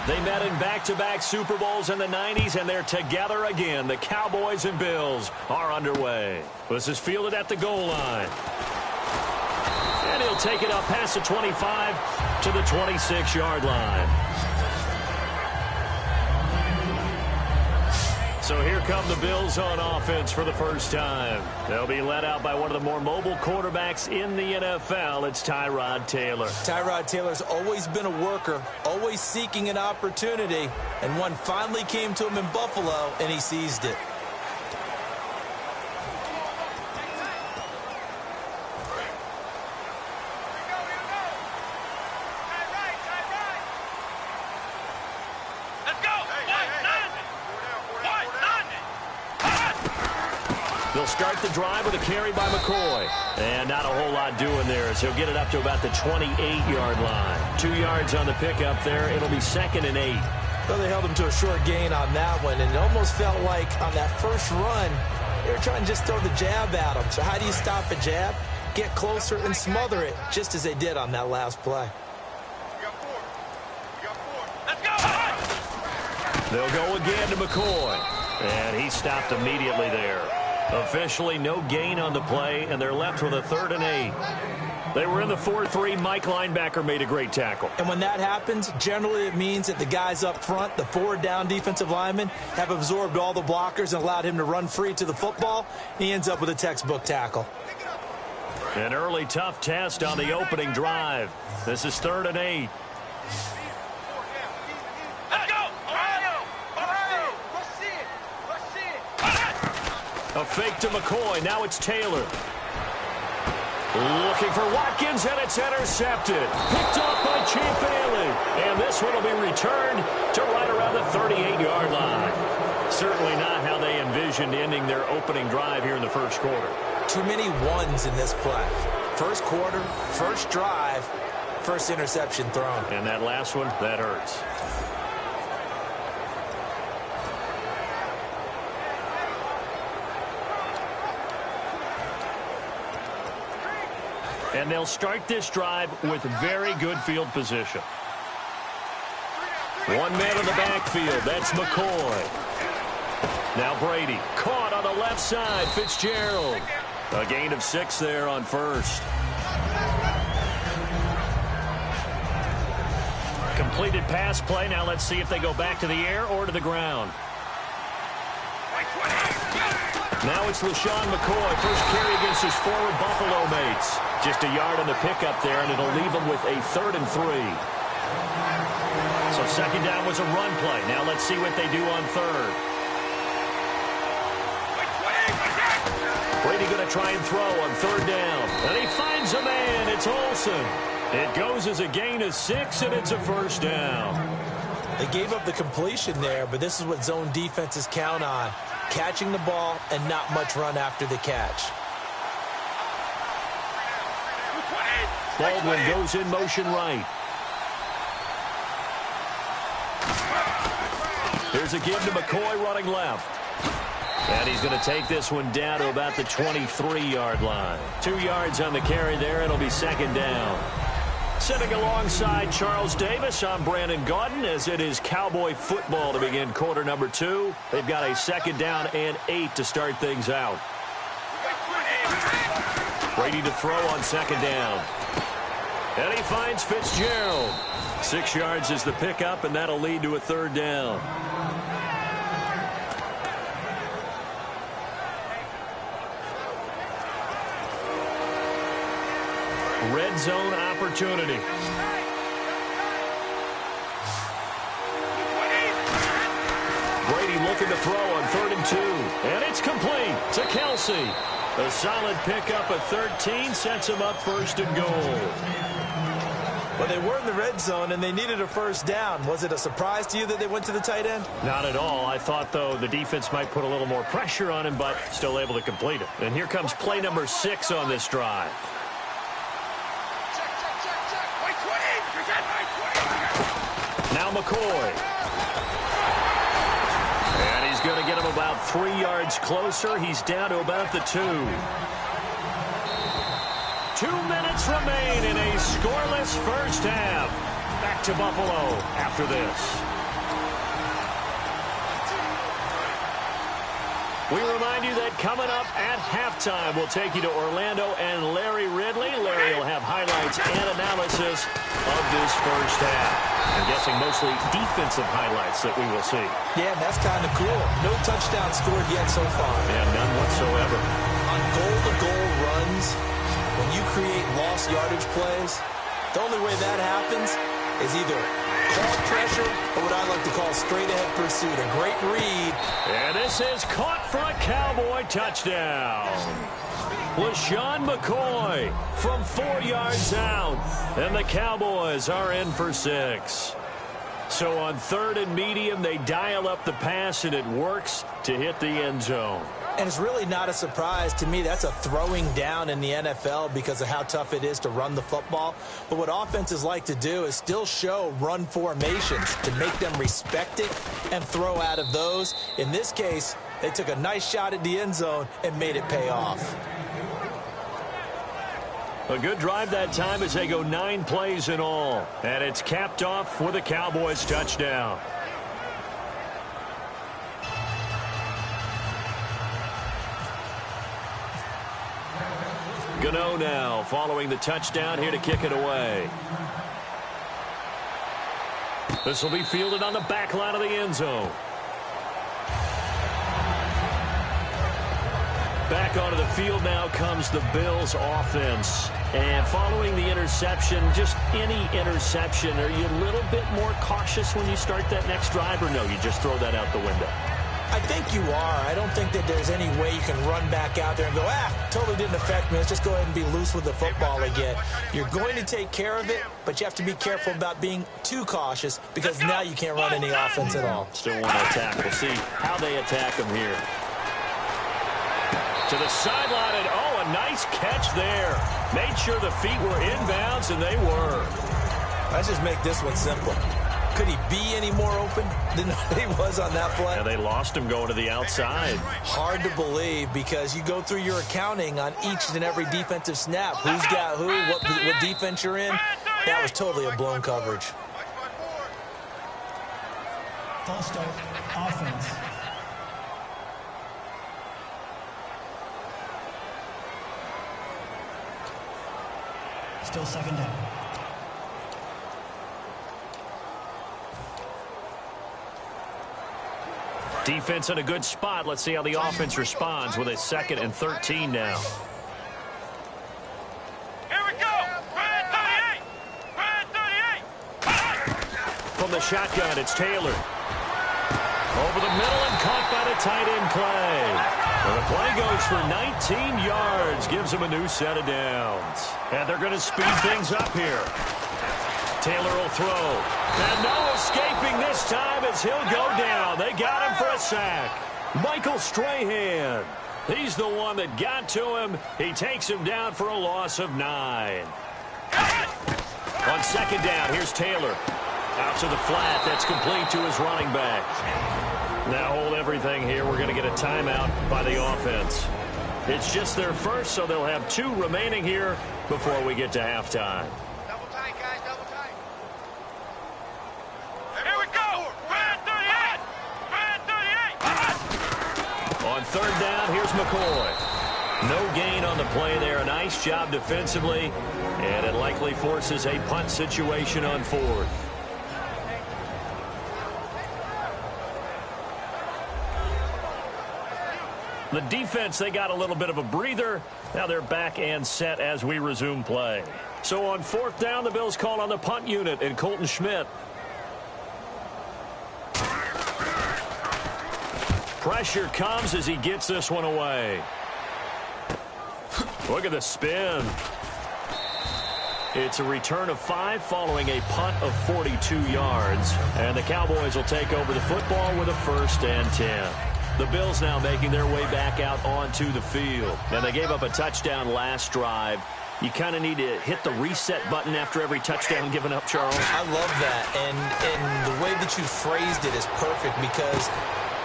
They met in back-to-back Super Bowls in the 90s, and they're together again. The Cowboys and Bills are underway. This is fielded at the goal line. And he'll take it up past the 25 to the 26-yard line. So here come the Bills on offense for the first time. They'll be led out by one of the more mobile quarterbacks in the NFL. It's Tyrod Taylor. Tyrod Taylor's always been a worker, always seeking an opportunity, and one finally came to him in Buffalo, and he seized it. They'll start the drive with a carry by McCoy. And not a whole lot doing there as he'll get it up to about the 28-yard line. 2 yards on the pickup there. It'll be 2nd and 8. Well, they held him to a short gain on that one, and it almost felt like on that first run, they were trying to just throw the jab at him. So how do you stop a jab? Get closer and smother it, just as they did on that last play. Let's go! They'll go again to McCoy. And he stopped immediately there. Officially no gain on the play, and they're left with a 3rd and 8. They were in the 4-3. Mike linebacker made a great tackle. And when that happens, generally it means that the guys up front, the 4 down defensive linemen, have absorbed all the blockers and allowed him to run free to the football. He ends up with a textbook tackle. An early tough test on the opening drive. This is 3rd and 8. A fake to McCoy. Now it's Taylor. Looking for Watkins, and it's intercepted. Picked off by Chief Bailey. And this one will be returned to right around the 38-yard line. Certainly not how they envisioned ending their opening drive here in the first quarter. Too many ones in this play. First quarter, first drive, first interception thrown. And that last one, that hurts. And they'll start this drive with very good field position. 1 man in the backfield. That's McCoy. Now Brady. Caught on the left side. Fitzgerald. A gain of 6 there on first. Completed pass play. Now let's see if they go back to the air or to the ground. Now it's LaShawn McCoy. First carry against his former Buffalo mates. Just a yard on the pickup there, and it'll leave him with a 3rd and 3. So 2nd down was a run play. Now let's see what they do on 3rd. Brady going to try and throw on 3rd down. And he finds a man. It's Olsen. It goes as a gain of 6, and it's a 1st down. They gave up the completion there, but this is what zone defenses count on. Catching the ball and not much run after the catch. Baldwin goes in motion right. Here's a give to McCoy running left. And he's going to take this one down to about the 23-yard line. 2 yards on the carry there. It'll be 2nd down. Sitting alongside Charles Davis, I'm Brandon Gaudin as it is Cowboy football to begin quarter number 2. They've got a 2nd down and 8 to start things out. Brady to throw on 2nd down. And he finds Fitzgerald. 6 yards is the pickup, and that'll lead to a 3rd down. Red zone opportunity. Brady looking to throw on 3rd and 2. And it's complete to Kelsey. A solid pickup of 13 sets him up 1st and goal. Well, they were in the red zone, and they needed a 1st down. Was it a surprise to you that they went to the tight end? Not at all. I thought, though, the defense might put a little more pressure on him, but still able to complete it. And here comes play number 6 on this drive. Now McCoy. And he's going to get him about 3 yards closer. He's down to about the 2. 2 minutes remain in a scoreless first half. Back back to Buffalo after this. We remind you that coming up at halftime, we'll take you to Orlando and Larry Ridley. Larry will have highlights and analysis of this first half. I'm guessing mostly defensive highlights that we will see. Yeah, that's kind of cool. No touchdown scored yet so far. Yeah, none whatsoever. On goal-to-goal runs, when you create lost yardage plays, the only way that happens is either call pressure or what I like to call straight-ahead pursuit. A great read. And this is caught for a Cowboy touchdown. LaShawn McCoy from 4 yards out. And the Cowboys are in for 6. So on 3rd and medium, they dial up the pass, and it works to hit the end zone. And it's really not a surprise to me. That's a throwing down in the NFL because of how tough it is to run the football. But what offenses like to do is still show run formations to make them respect it and throw out of those. In this case, they took a nice shot at the end zone and made it pay off. A good drive that time as they go 9 plays in all. And it's capped off with a Cowboys touchdown. Gano now following the touchdown here to kick it away. This will be fielded on the back line of the end zone. Back onto the field now comes the Bills offense. And following the interception, just any interception, are you a little bit more cautious when you start that next drive, or no, you just throw that out the window? I think you are. I don't think that there's any way you can run back out there and go, totally didn't affect me. Let's just go ahead and be loose with the football again. You're going to take care of it, but you have to be careful about being too cautious because now you can't run any offense at all. Still want to attack. We'll see how they attack them here. To the sideline, and a nice catch there. Made sure the feet were inbounds, and they were. Let's just make this one simple. Could he be any more open than he was on that play? Yeah, they lost him going to the outside. Hard to believe because you go through your accounting on each and every defensive snap. Who's got who, what defense you're in. That was totally a blown coverage. False start, offense. Still 2nd down. Defense in a good spot. Let's see how the offense responds with a 2nd and 13 now. Here we go. Red 38. Red 38. From the shotgun, it's Taylor. Over the middle and caught by the tight end Clay. And the play goes for 19 yards. Gives him a new set of downs. And they're going to speed things up here. Taylor will throw. And no escaping this time as he'll go down. They got him for a sack. Michael Strahan. He's the one that got to him. He takes him down for a loss of 9. On 2nd down, here's Taylor. Out to the flat. That's complete to his running back. Now hold everything here. We're going to get a timeout by the offense. It's just their first, so they'll have 2 remaining here before we get to halftime. Double tight, guys. Double tight. Here we go. Red 38. Red 38. On 3rd down, here's McCoy. No gain on the play there. A nice job defensively, and it likely forces a punt situation on 4th. The defense, they got a little bit of a breather. Now they're back and set as we resume play. So on 4th down, the Bills call on the punt unit and Colton Schmidt. Pressure comes as he gets this one away. Look at the spin. It's a return of 5 following a punt of 42 yards. And the Cowboys will take over the football with a 1st and 10. The Bills now making their way back out onto the field. And they gave up a touchdown last drive. You kind of need to hit the reset button after every touchdown given up, Charles. I love that. And the way that you phrased it is perfect because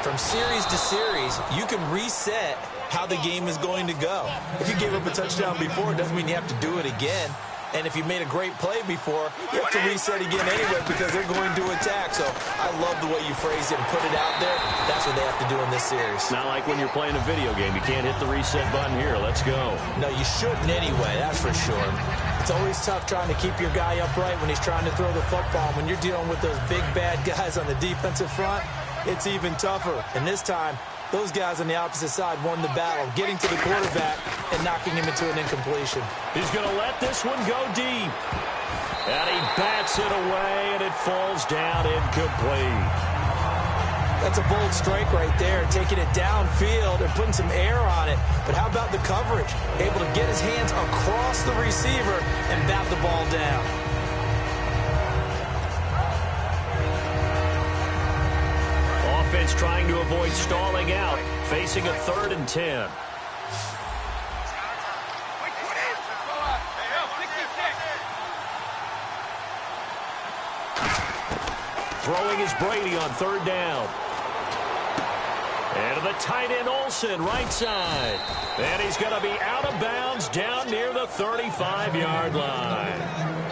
from series to series, you can reset how the game is going to go. If you gave up a touchdown before, it doesn't mean you have to do it again. And if you made a great play before, you have to reset again anyway because they're going to attack. So I love the way you phrased it and put it out there. That's what they have to do in this series. Not like when you're playing a video game. You can't hit the reset button here. Let's go. No, you shouldn't anyway, that's for sure. It's always tough trying to keep your guy upright when he's trying to throw the football. When you're dealing with those big, bad guys on the defensive front, it's even tougher. And this time, those guys on the opposite side won the battle, getting to the quarterback and knocking him into an incompletion. He's going to let this one go deep. And he bats it away, and it falls down incomplete. That's a bold strike right there, taking it downfield and putting some air on it. But how about the coverage? Able to get his hands across the receiver and bat the ball down. Offense trying to avoid stalling out, facing a 3rd and 10. Throwing is Brady on 3rd down. And to the tight end, Olsen, right side. And he's going to be out of bounds down near the 35-yard line.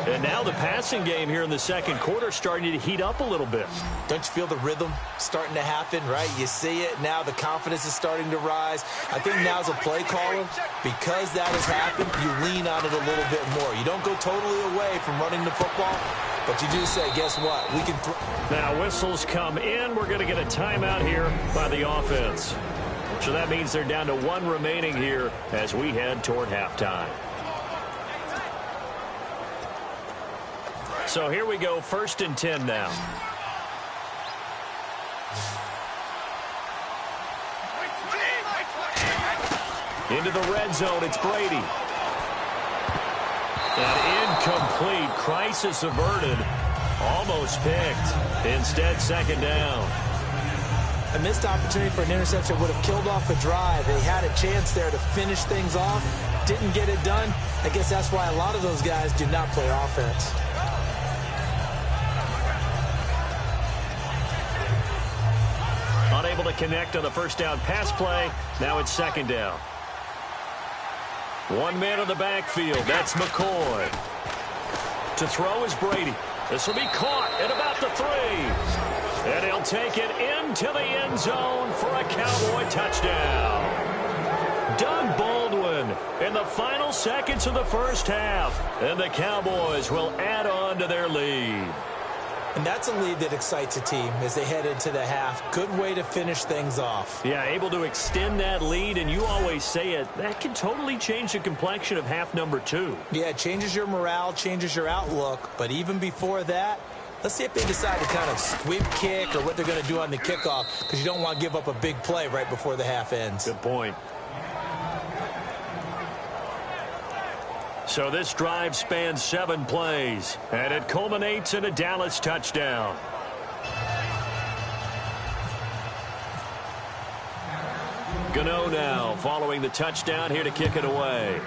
And now the passing game here in the second quarter starting to heat up a little bit. Don't you feel the rhythm starting to happen, right? You see it now. The confidence is starting to rise. I think now as a play caller, because that has happened, you lean on it a little bit more. You don't go totally away from running the football, but you do say, guess what? We can now whistles come in. We're going to get a timeout here by the offense. So that means they're down to 1 remaining here as we head toward halftime. So here we go, 1st and 10 now. Into the red zone, it's Brady. And incomplete, crisis averted, almost picked. Instead, 2nd down. A missed opportunity for an interception would have killed off a drive. They had a chance there to finish things off, didn't get it done. I guess that's why a lot of those guys do not play offense. Unable to connect on the 1st down pass play. Now it's 2nd down. 1 man in the backfield. That's McCoy. To throw is Brady. This will be caught at about the 3. And he'll take it into the end zone for a Cowboy touchdown. Doug Baldwin in the final seconds of the 1st half. And the Cowboys will add on to their lead. And that's a lead that excites a team as they head into the half. Good way to finish things off. Yeah, able to extend that lead, and you always say it, that can totally change the complexion of half number 2. Yeah, it changes your morale, changes your outlook. But even before that, let's see if they decide to kind of squib kick or what they're going to do on the kickoff, because you don't want to give up a big play right before the half ends. Good point. So this drive spans 7 plays, and it culminates in a Dallas touchdown. Gano now following the touchdown here to kick it away.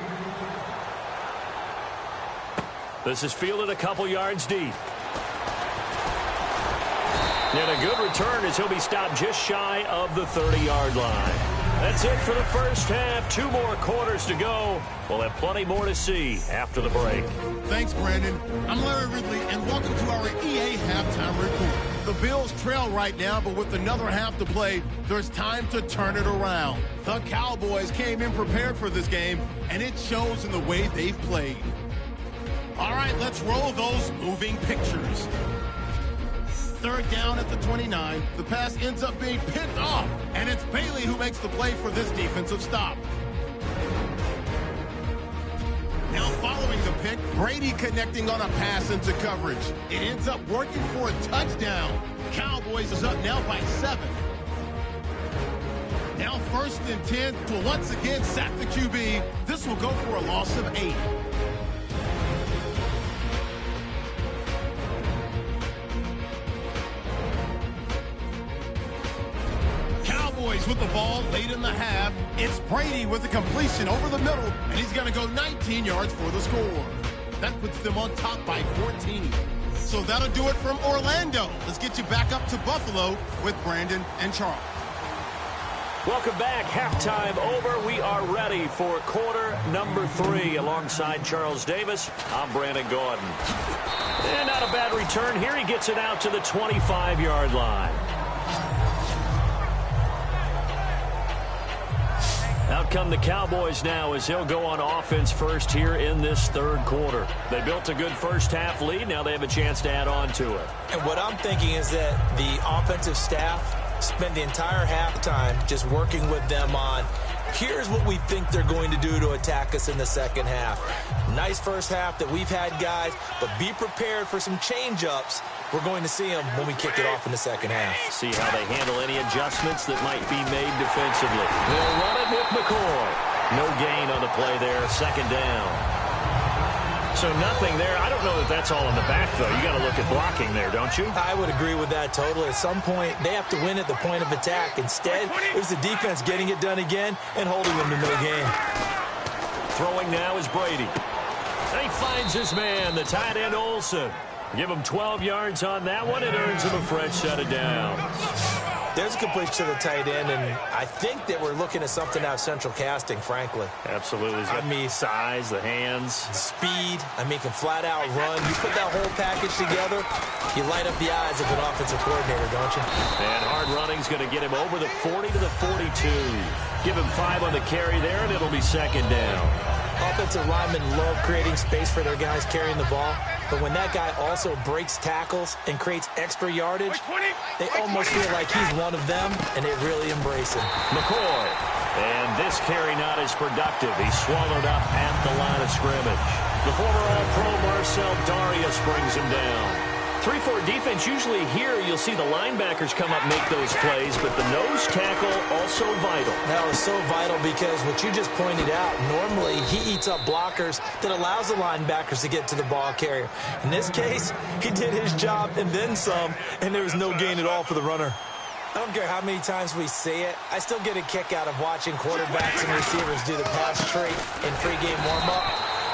This is fielded a couple yards deep. And a good return as he'll be stopped just shy of the 30-yard line. That's it for the 1st half. 2 more quarters to go. We'll have plenty more to see after the break. Thanks, Brandon. I'm Larry Ridley, and welcome to our EA Halftime Report. The Bills trail right now, but with another half to play, there's time to turn it around. The Cowboys came in prepared for this game, and it shows in the way they've played. All right, let's roll those moving pictures. 3rd down at the 29. The pass ends up being picked off, and it's Bailey who makes the play for this defensive stop. Now following the pick, Brady connecting on a pass into coverage. It ends up working for a touchdown. Cowboys is up now by 7. Now 1st and 10 to once again sack the QB. This will go for a loss of 8. With the ball late in the half, it's Brady with the completion over the middle, and he's going to go 19 yards for the score. That puts them on top by 14. So that'll do it from Orlando. Let's get you back up to Buffalo with Brandon and Charles. Welcome back. Halftime over. We are ready for quarter number 3. Alongside Charles Davis, I'm Brandon Gordon. And not a bad return here. He gets it out to the 25-yard line. Out come the Cowboys now as they'll go on offense first here in this third quarter. They built a good first-half lead. Now they have a chance to add on to it. And what I'm thinking is that the offensive staff spend the entire halftime just working with them on, here's what we think they're going to do to attack us in the second half. Nice first half that we've had, guys, but be prepared for some change-ups. We're going to see them when we kick it off in the second half. See how they handle any adjustments that might be made defensively. They'll run it with McCoy. No gain on the play there, second down. So nothing there. I don't know that that's all in the back, though. You got to look at blocking there, don't you? I would agree with that totally. At some point, they have to win at the point of attack. Instead, it was the defense getting it done again and holding them to no gain. Throwing now is Brady. And he finds his man, the tight end Olsen. Give him 12 yards on that one. It earns him a fresh set of downs. There's a completion to the tight end, and I think that we're looking at something out of central casting, frankly. Absolutely. I mean, size, the hands. The speed. I mean, can flat out run. You put that whole package together, you light up the eyes of an offensive coordinator, don't you? And hard running's going to get him over the 40 to the 42. Give him 5 on the carry there, and it'll be second down. Offensive linemen love creating space for their guys carrying the ball, but when that guy also breaks tackles and creates extra yardage, they almost feel like he's one of them, and they really embrace him. McCoy. And this carry not as productive. He's swallowed up at the line of scrimmage. The former All-Pro Marcel Darius brings him down. 3-4 defense, usually here you'll see the linebackers come up and make those plays, but the nose tackle also vital. That was so vital because what you just pointed out, normally he eats up blockers that allows the linebackers to get to the ball carrier. In this case, he did his job and then some, and there was no gain at all for the runner. I don't care how many times we see it. I still get a kick out of watching quarterbacks and receivers do the pass trait in pregame warm-up,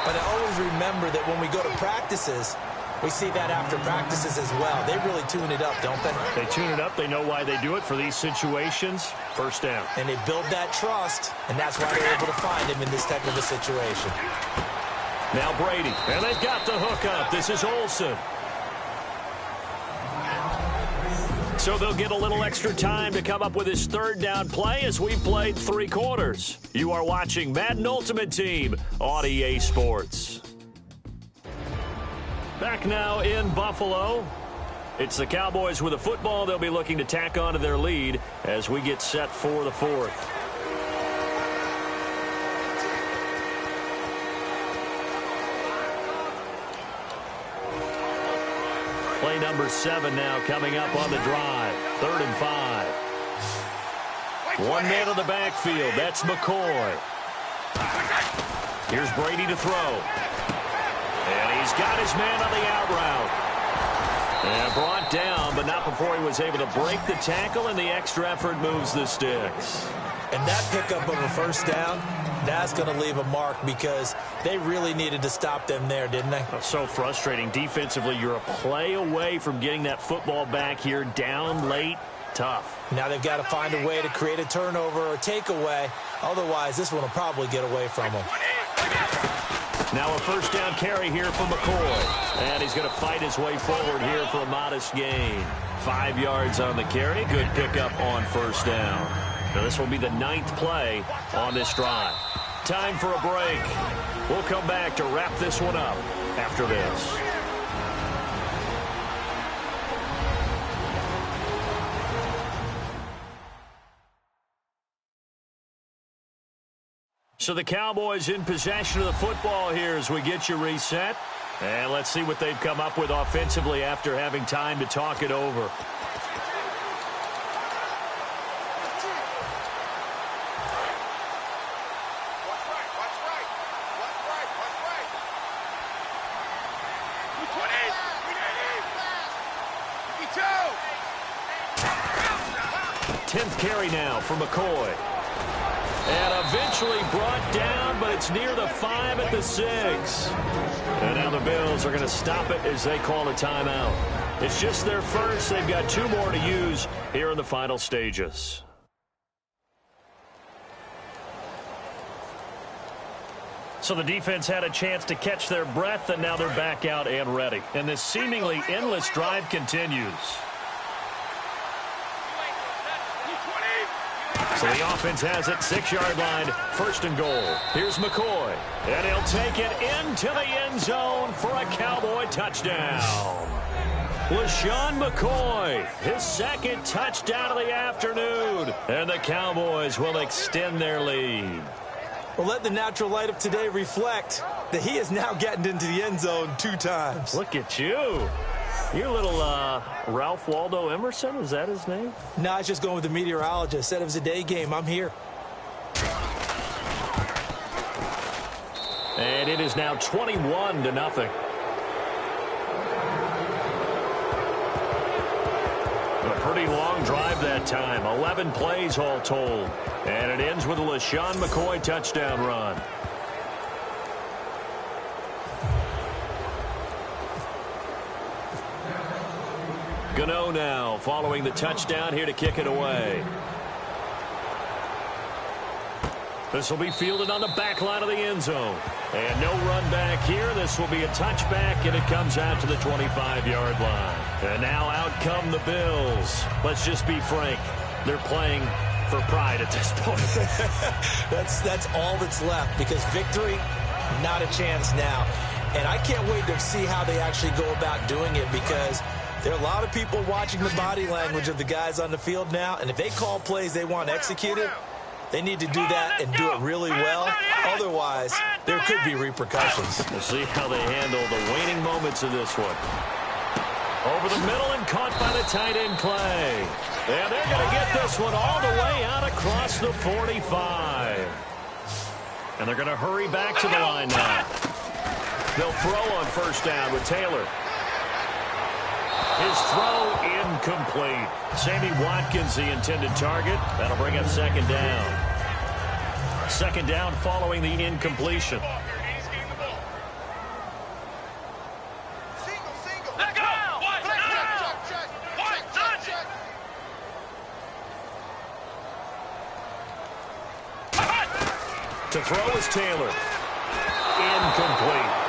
but I always remember that when we go to practices, we see that after practices as well. They really tune it up, don't they? They tune it up. They know why they do it for these situations. First down. And they build that trust, and that's why they're able to find him in this type of a situation. Now Brady, and they've got the hook up. This is Olsen. So they'll get a little extra time to come up with his third down play as we played 3 quarters. You are watching Madden Ultimate Team on EA Sports. Back now in Buffalo. It's the Cowboys with a football. They'll be looking to tack on to their lead as we get set for the fourth. Play number 7 now coming up on the drive. 3rd and 5. One man on the backfield. That's McCoy. Here's Brady to throw. And he's got his man on the out route. And brought down, but not before he was able to break the tackle, and the extra effort moves the sticks. And that pickup of a first down, that's going to leave a mark because they really needed to stop them there, didn't they? Oh, so frustrating. Defensively, you're a play away from getting that football back here. Down late, tough. Now they've got to find a way to create a turnover or takeaway. Otherwise, this one will probably get away from them. Now a first down carry here for McCoy. And he's going to fight his way forward here for a modest gain. 5 yards on the carry. Good pickup on first down. Now this will be the 9th play on this drive. Time for a break. We'll come back to wrap this one up after this. So the Cowboys in possession of the football here as we get you reset. And let's see what they've come up with offensively after having time to talk it over. Carry now for McCoy. And eventually brought down, but it's near the 5 at the 6. And now the Bills are going to stop it as they call a timeout. It's just their first. They've got 2 more to use here in the final stages. So the defense had a chance to catch their breath, and now they're back out and ready. And this seemingly endless drive continues. So the offense has it, 6-yard line, 1st and goal. Here's McCoy, and he'll take it into the end zone for a Cowboy touchdown. LaShawn McCoy, his 2nd touchdown of the afternoon, and the Cowboys will extend their lead. Well, let the natural light of today reflect that he is now getting into the end zone 2 times. Look at you. You're a little Ralph Waldo Emerson, is that his name? No, I was just going with the meteorologist. Said it was a day game. I'm here. And it is now 21-0. A pretty long drive that time. 11 plays all told. And it ends with a LaShawn McCoy touchdown run. Gano now following the touchdown here to kick it away. This will be fielded on the back line of the end zone. And no run back here. This will be a touchback, and it comes out to the 25-yard line. And now out come the Bills. Let's just be frank. They're playing for pride at this point. That's all that's left, because victory, not a chance now. And I can't wait to see how they actually go about doing it, because there are a lot of people watching the body language of the guys on the field now, and if they call plays they want executed, they need to do that and do it really well. Otherwise, there could be repercussions. We'll see how they handle the waning moments of this one. Over the middle and caught by the tight end Clay. And they're going to get this one all the way out across the 45. And they're going to hurry back to the line now. They'll throw on 1st down with Taylor. His throw incomplete. Sammy Watkins, the intended target. That'll bring up 2nd down. 2nd down following the incompletion. To throw is Taylor. Incomplete.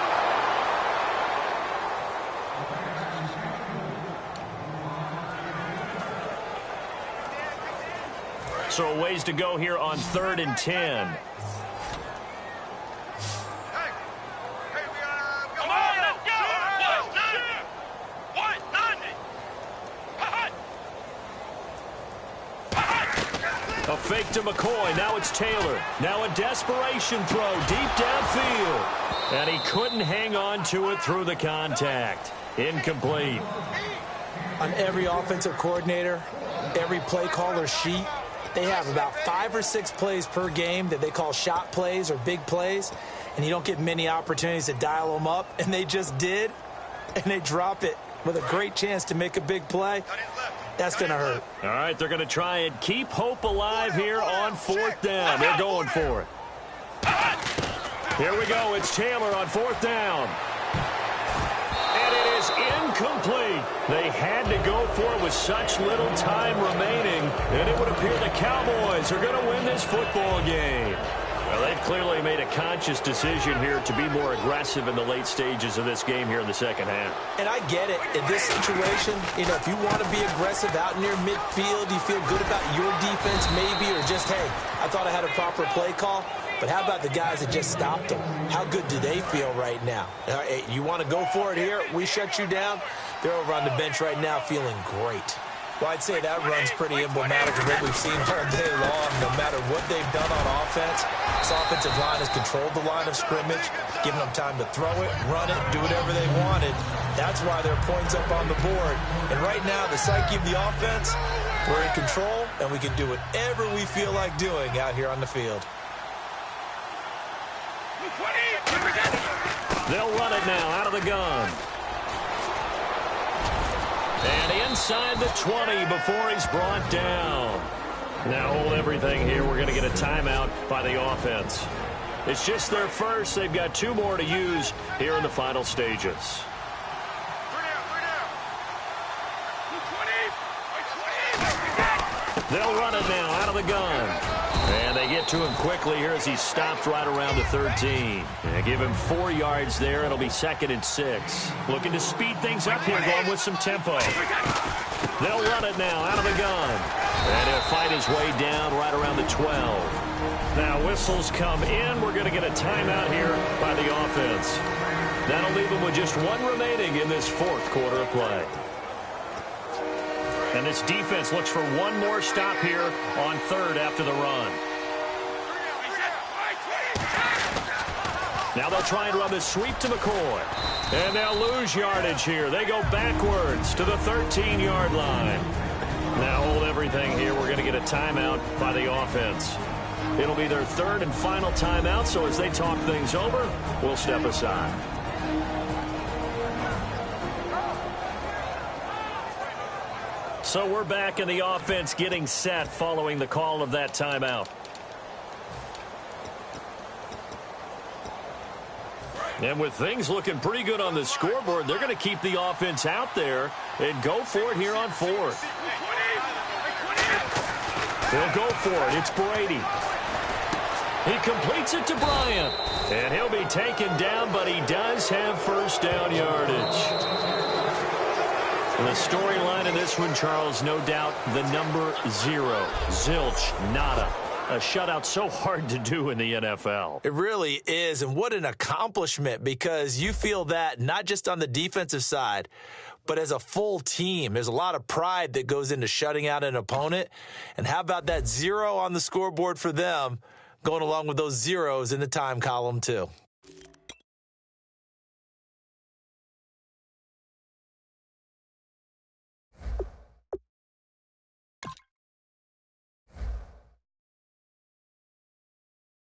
So a ways to go here on 3rd and 10. A fake to McCoy. Now it's Taylor. Now a desperation throw deep downfield. And he couldn't hang on to it through the contact. Incomplete. On every offensive coordinator, every play caller sheet, they have about 5 or 6 plays per game that they call shot plays or big plays, and you don't get many opportunities to dial them up, and they just did, and they drop it with a great chance to make a big play. That's going to hurt. All right, they're going to try and keep hope alive here on 4th down. They're going for it. Here we go. It's Taylor on 4th down. And it is incomplete. They had to go for it with such little time remaining, and it would appear the Cowboys are going to win this football game. Well, they've clearly made a conscious decision here to be more aggressive in the late stages of this game here in the 2nd half. And I get it. In this situation, you know, if you want to be aggressive out near midfield, you feel good about your defense maybe, or just, hey, I thought I had a proper play call. But how about the guys that just stopped them? How good do they feel right now? Hey, you want to go for it here? We shut you down? They're over on the bench right now feeling great. Well, I'd say that run's pretty emblematic of what we've seen all day long. No matter what they've done on offense, this offensive line has controlled the line of scrimmage, given them time to throw it, run it, do whatever they wanted. That's why there are points up on the board. And right now, the psyche of the offense, we're in control, and we can do whatever we feel like doing out here on the field. They'll run it now out of the gun. And inside the 20 before he's brought down. Now hold everything here. We're going to get a timeout by the offense. It's just their first. They've got 2 more to use here in the final stages. They'll run it now out of the gun. And they get to him quickly here as he's stopped right around the 13. And give him 4 yards there. It'll be 2nd and 6. Looking to speed things up here, going with some tempo. They'll run it now out of the gun. And he'll fight his way down right around the 12. Now whistles come in. We're going to get a timeout here by the offense. That'll leave them with just 1 remaining in this 4th quarter of play. And this defense looks for 1 more stop here on 3rd after the run. Now they'll try and run this sweep to McCoy. And they'll lose yardage here. They go backwards to the 13-yard line. Now hold everything here. We're going to get a timeout by the offense. It'll be their 3rd and final timeout, so as they talk things over, we'll step aside. So we're back in the offense getting set following the call of that timeout. And with things looking pretty good on the scoreboard, they're going to keep the offense out there and go for it here on 4th. They'll go for it. It's Brady. He completes it to Bryant. And he'll be taken down, but he does have first down yardage. The storyline in this one, Charles, no doubt the number 0. Zilch, nada. A shutout so hard to do in the NFL. It really is, and what an accomplishment, because you feel that not just on the defensive side, but as a full team. There's a lot of pride that goes into shutting out an opponent. And how about that 0 on the scoreboard for them, going along with those zeros in the time column too?